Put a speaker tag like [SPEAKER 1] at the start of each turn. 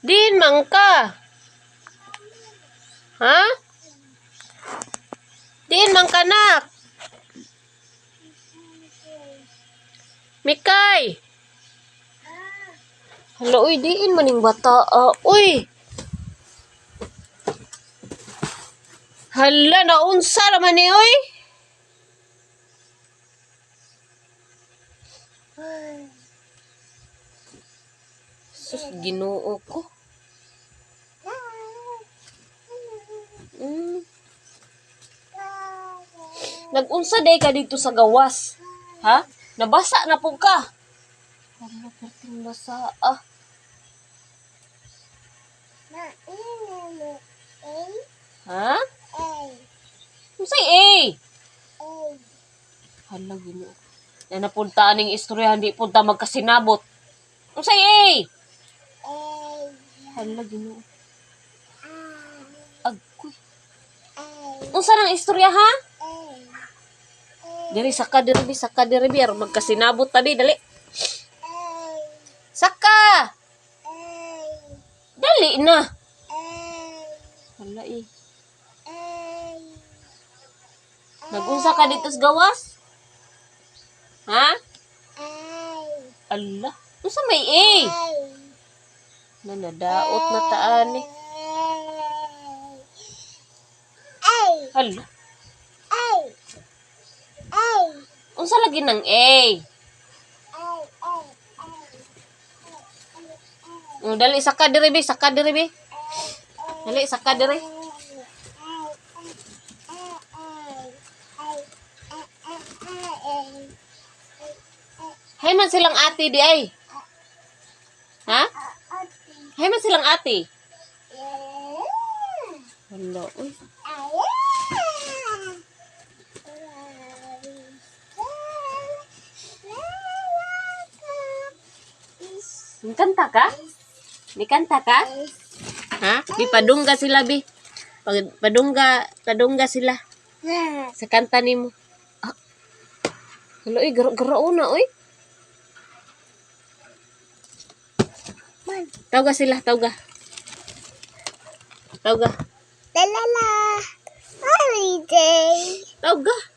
[SPEAKER 1] Din man ka. Ha? Din man ka nak. Mikay. Hala, uy, diin maning bata. Uy. Hala, naunsa naman ni, uy. Sus, Ginoo ko. Nag-unsa day ka dito sa gawas? Ha? Nabasa na po ka. Hala, perting basa. Ha? Unsay Hala, Ginoo. Na napuntaan ning istorya, hindi punta magkasinabot. Unsay Hala, Ginoo. Agkoy. Unsa nang istorya, ha? Diri saka diri biar magkasinabot tabi dali. Saka. Dali na. Hala Nagunsa ka dito sa gawas? Ha? Allah. Unsa may Nanadaot na taan eh. Hala. Unsa lagi ng dali saka diri bi. Dali saka diri. Hay man silang ate di ay. Ha? Hay man silang ate. Hala, uy. Kanta ka? Di kanta ka? Ha? Di padungga sila bi. Padungga sila. Sa kanta nimo. Hala, garo na, uy. Tawga sila, tawga.
[SPEAKER 2] Lalala. Holiday.
[SPEAKER 1] Tawga.